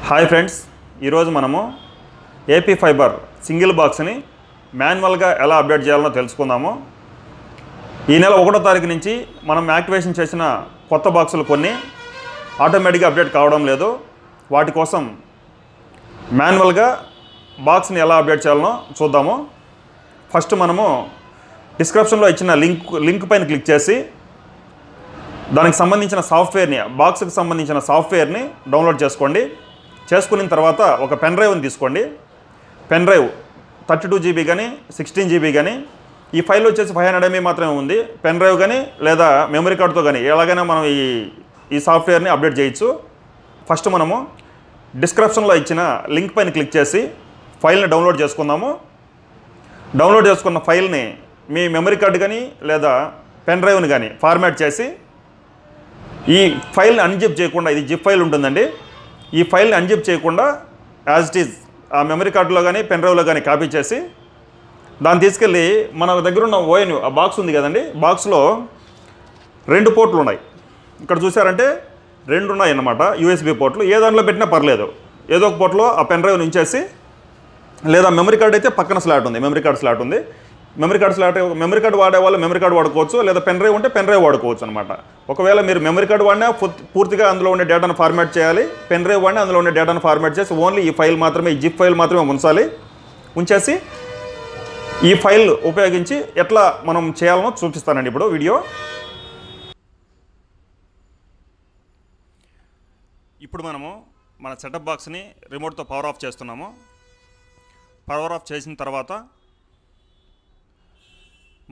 Hi friends, ఈరోజు మనము AP fibre single బాక్స్ని మాన్యువల్గా ఎలా అప్డేట్ చేయాలో తెలుసుకుందాము. ఈ నెల 1వ తారీఖు నుంచి మనం యాక్టివేషన్ చేసిన కొత్త బాక్సులు కొన్ని ఆటోమేటిక్గా అప్డేట్ కావడం లేదు. వాటి కోసం మాన్యువల్గా బాక్స్ని ఎలా అప్డేట్ చేయాలో చూద్దాము. ఫస్ట్ మనము డిస్క్రిప్షన్లో ఇచ్చిన లింక్ పైన క్లిక్ చేసి దానికి సంబంధించిన సాఫ్ట్వేర్ని, బాక్స్కి సంబంధించిన సాఫ్ట్వేర్ని డౌన్లోడ్ చేసుకోండి. చేసుకున్న తర్వాత ఒక పెన్ డ్రైవ్ని తీసుకోండి. పెన్ డ్రైవ్ 32 GB కానీ 16 GB కానీ, ఈ ఫైల్ వచ్చేసి 500 MB మాత్రమే ఉంది. పెన్ డ్రైవ్ కానీ లేదా మెమరీ కార్డుతో కానీ ఎలాగైనా మనం ఈ సాఫ్ట్వేర్ని అప్డేట్ చేయొచ్చు. ఫస్ట్ మనము డిస్క్రిప్షన్లో ఇచ్చిన లింక్ పైన క్లిక్ చేసి ఫైల్ని డౌన్లోడ్ చేసుకుందాము. డౌన్లోడ్ చేసుకున్న ఫైల్ని మీ మెమరీ కార్డు కానీ లేదా పెన్ డ్రైవ్ని కానీ ఫార్మాట్ చేసి, ఈ ఫైల్ని అన్జిప్ చేయకుండా, ఇది జిప్ ఫైల్ ఉంటుందండి, ఈ ఫైల్ని అన్జిప్ చేయకుండా యాజ్ ఇట్ ఈజ్ ఆ మెమరీ కార్డులో కానీ పెన్ డ్రైవ్లో కానీ కాపీ చేసి దాన్ని తీసుకెళ్ళి మన దగ్గర ఉన్న ఓఎన్యు, ఆ బాక్స్ ఉంది కదండి, బాక్స్లో 2 పోర్ట్లు ఉన్నాయి. ఇక్కడ చూసారంటే 2 ఉన్నాయి అన్నమాట, USB పోర్ట్లు. ఏ దాంట్లో పెట్టినా పర్లేదు, ఏదో ఒక పోర్ట్లో ఆ పెన్ డ్రైవ్ నుంచేసి, లేదా మెమరీ కార్డు అయితే పక్కన స్లాట్ ఉంది, మెమరీ కార్డు మెమరీ కార్డు వాడే వాళ్ళు మెమరీ కార్డు వాడుకోవచ్చు, లేదా పెన్ డ్రైవ్ ఉంటే పెన్ డ్రైవ్ వాడుకోవచ్చు అనమాట. ఒకవేళ మీరు మెమరీ కార్డు వాడినా పూర్తిగా అందులో ఉండే డేటాను ఫార్మాట్ చేయాలి, పెన్ డ్రైవ్ వాడినా అందులో ఉండే డేటాను ఫార్మాట్ చేసి ఓన్లీ ఈ ఫైల్ మాత్రమే, ఈ జిప్ ఫైల్ మాత్రమే ఉంచేసి ఈ ఫైల్ ఉపయోగించి ఎట్లా మనం చేయాలనో చూపిస్తానండి ఇప్పుడు వీడియో. ఇప్పుడు మనము మన సెటప్ బాక్స్ని రిమోట్తో పవర్ ఆఫ్ చేస్తున్నాము. పవర్ ఆఫ్ చేసిన తర్వాత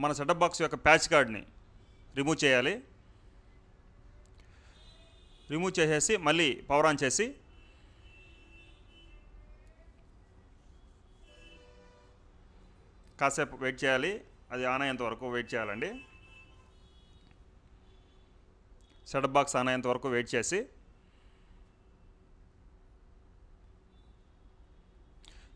మన సెటప్ బాక్స్ యొక్క ప్యాచ్ కార్డ్ని రిమూవ్ చేయాలి. రిమూవ్ చేసేసి మళ్ళీ పవర్ ఆన్ చేసి కాసేపు వెయిట్ చేయాలి. అది ఆన్ అయ్యేంత వరకు వెయిట్ చేయాలండి. సెటప్ బాక్స్ ఆన్ అయ్యేంత వరకు వెయిట్ చేసి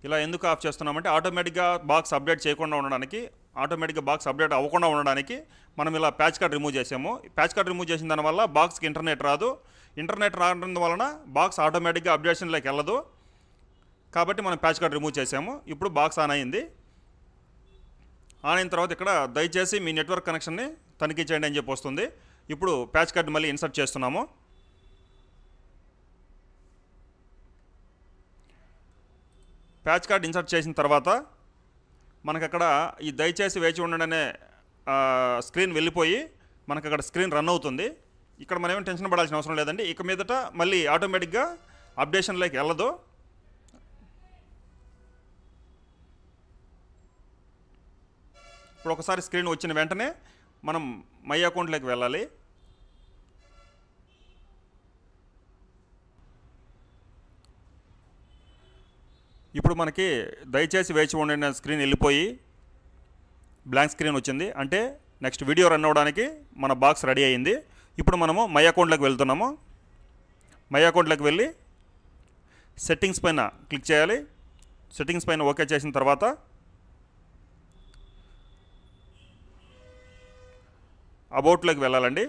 ఇలా ఎందుకు ఆఫ్ చేస్తున్నామంటే ఆటోమేటిక్గా బాక్స్ అప్డేట్ చేయకుండా ఉండడానికి, ఆటోమేటిక్గా బాక్స్ అప్డేట్ అవ్వకుండా ఉండడానికి మనం ఇలా ప్యాచ్ కార్డ్ రిమూవ్ చేసాము. ప్యాచ్ కార్డ్ రిమూవ్ చేసిన దానివల్ల బాక్స్కి ఇంటర్నెట్ రాదు. ఇంటర్నెట్ రావడం వలన బాక్స్ ఆటోమేటిక్గా అప్డేషన్లోకి వెళ్ళదు. కాబట్టి మనం ప్యాచ్ కార్డ్ రిమూవ్ చేసాము. ఇప్పుడు బాక్స్ ఆన్ అయింది. ఆన్ అయిన తర్వాత ఇక్కడ దయచేసి మీ నెట్వర్క్ కనెక్షన్ని తనిఖీ చేయండి అని చెప్పి వస్తుంది. ఇప్పుడు ప్యాచ్ కార్డ్ మళ్ళీ ఇన్సర్ట్ చేస్తున్నాము. ప్యాచ్ కార్డ్ ఇన్సర్ట్ చేసిన తర్వాత మనకు అక్కడ ఈ దయచేసి వేచి ఉండండి అనే స్క్రీన్ వెళ్ళిపోయి మనకు అక్కడ స్క్రీన్ రన్ అవుతుంది. ఇక్కడ మనం ఏమైనా టెన్షన్ పడాల్సిన అవసరం లేదండి. ఇక మీదట మళ్ళీ ఆటోమేటిక్గా అప్డేషన్లోకి వెళ్ళదు. ఇప్పుడు ఒకసారి స్క్రీన్ వచ్చిన వెంటనే మనం మై అకౌంట్లోకి వెళ్ళాలి. ఇప్పుడు మనకి దయచేసి వేచి ఉండిన స్క్రీన్ వెళ్ళిపోయి బ్లాంక్ స్క్రీన్ వచ్చింది. అంటే నెక్స్ట్ వీడియో రన్ అవ్వడానికి మన బాక్స్ రెడీ అయింది. ఇప్పుడు మనము మై అకౌంట్లోకి వెళ్తున్నాము. మై అకౌంట్లోకి వెళ్ళి సెట్టింగ్స్ పైన క్లిక్ చేయాలి. సెట్టింగ్స్ పైన ఓకే చేసిన తర్వాత అబౌట్లోకి వెళ్ళాలండి.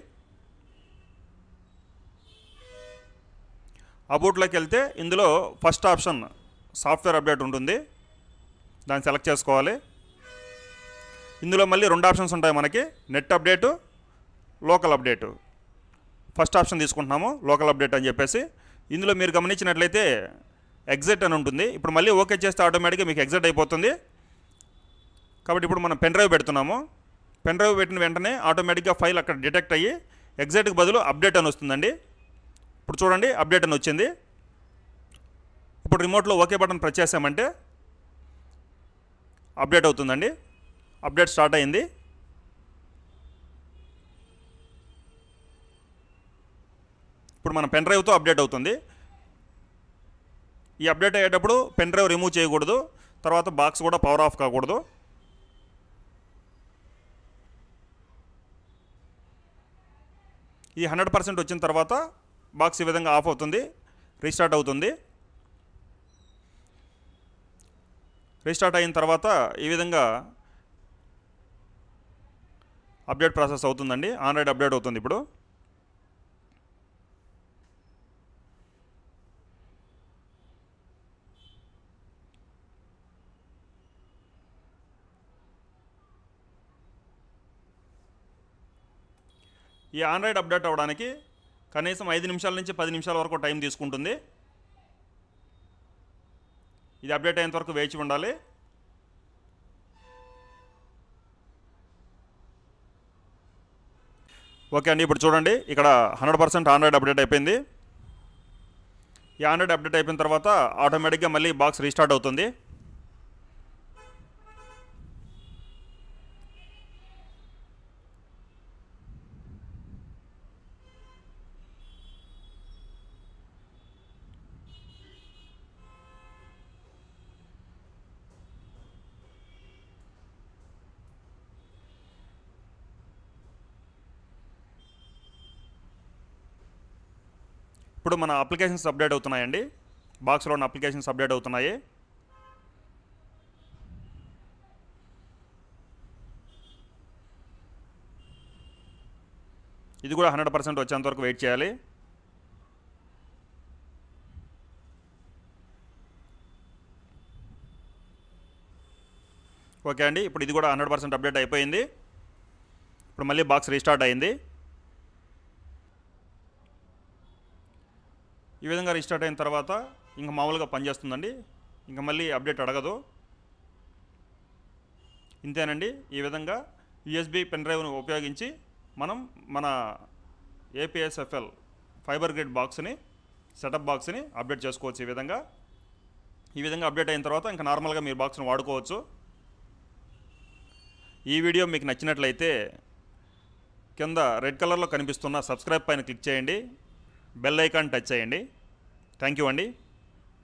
అబౌట్లోకి వెళ్తే ఇందులో ఫస్ట్ ఆప్షన్ సాఫ్ట్వేర్ అప్డేట్ ఉంటుంది, దాన్ని సెలెక్ట్ చేసుకోవాలి. ఇందులో మళ్ళీ 2 ఆప్షన్స్ ఉంటాయి మనకి, net update, local update. First option తీసుకుంటున్నాము, లోకల్ అప్డేట్ అని చెప్పేసి. ఇందులో మీరు గమనించినట్లయితే ఎగ్జిట్ అని ఉంటుంది. ఇప్పుడు మళ్ళీ ఓకే చేస్తే ఆటోమేటిక్గా మీకు ఎగ్జిట్ అయిపోతుంది. కాబట్టి ఇప్పుడు మనం పెన్ డ్రైవ్ పెడుతున్నాము. పెన్ డ్రైవ్ పెట్టిన వెంటనే ఆటోమేటిక్గా ఫైల్ అక్కడ డిటెక్ట్ అయ్యి ఎగ్జిట్కి బదులు అప్డేట్ అని వస్తుందండి. ఇప్పుడు చూడండి, అప్డేట్ అని వచ్చింది. ఇప్పుడు రిమోట్లో ఓకే బటన్ ప్రెస్ చేసామంటే అప్డేట్ అవుతుందండి. అప్డేట్ స్టార్ట్ అయింది. ఇప్పుడు మన పెన్ డ్రైవ్తో అప్డేట్ అవుతుంది. ఈ అప్డేట్ అయ్యేటప్పుడు పెన్ డ్రైవ్ రిమూవ్ చేయకూడదు, తర్వాత బాక్స్ కూడా పవర్ ఆఫ్ కాకూడదు. ఈ 100% వచ్చిన తర్వాత బాక్స్ ఈ విధంగా ఆఫ్ అవుతుంది, రీస్టార్ట్ అవుతుంది. రీస్టార్ట్ అయిన తర్వాత ఈ విధంగా అప్డేట్ ప్రాసెస్ అవుతుందండి. ఆండ్రాయిడ్ అప్డేట్ అవుతుంది. ఇప్పుడు ఈ ఆండ్రాయిడ్ అప్డేట్ అవ్వడానికి కనీసం 5 నిమిషాల నుంచి 10 నిమిషాల వరకు టైం తీసుకుంటుంది. ఇది అప్డేట్ అయ్యేంత వరకు వేచి ఉండాలి. ఓకే అండి, ఇప్పుడు చూడండి ఇక్కడ 100% ఆండ్రాయిడ్ అప్డేట్ అయిపోయింది. ఈ ఆండ్రాయిడ్ అప్డేట్ అయిపోయిన తర్వాత ఆటోమేటిక్గా మళ్ళీ బాక్స్ రీస్టార్ట్ అవుతుంది. ఇప్పుడు మన అప్లికేషన్స్ అప్డేట్ అవుతున్నాయండి. బాక్స్లో ఉన్న అప్లికేషన్స్ అప్డేట్ అవుతున్నాయి. ఇది కూడా 100% వచ్చేంత వరకు వెయిట్ చేయాలి. ఓకే అండి, ఇప్పుడు ఇది కూడా 100% అప్డేట్ అయిపోయింది. ఇప్పుడు మళ్ళీ బాక్స్ రీస్టార్ట్ అయింది. ఈ విధంగా రీస్టార్ట్ అయిన తర్వాత ఇంకా మామూలుగా పనిచేస్తుందండి. ఇంకా మళ్ళీ అప్డేట్ అడగదు. ఇంతేనండి. ఈ విధంగా యూఎస్బి పెన్ డ్రైవ్ను ఉపయోగించి మనం మన ఏపీఎస్ఎఫ్ఎల్ ఫైబర్ గ్రిడ్ బాక్స్ని సెటప్ బాక్స్ని అప్డేట్ చేసుకోవచ్చు. ఈ విధంగా అప్డేట్ అయిన తర్వాత ఇంకా నార్మల్గా మీరు బాక్స్ని వాడుకోవచ్చు. ఈ వీడియో మీకు నచ్చినట్లయితే కింద రెడ్ కలర్లో కనిపిస్తున్న సబ్స్క్రైబ్ పైన క్లిక్ చేయండి. బెల్ ఐకాన్ టచ్ చేయండి. థ్యాంక్ యూ అండి.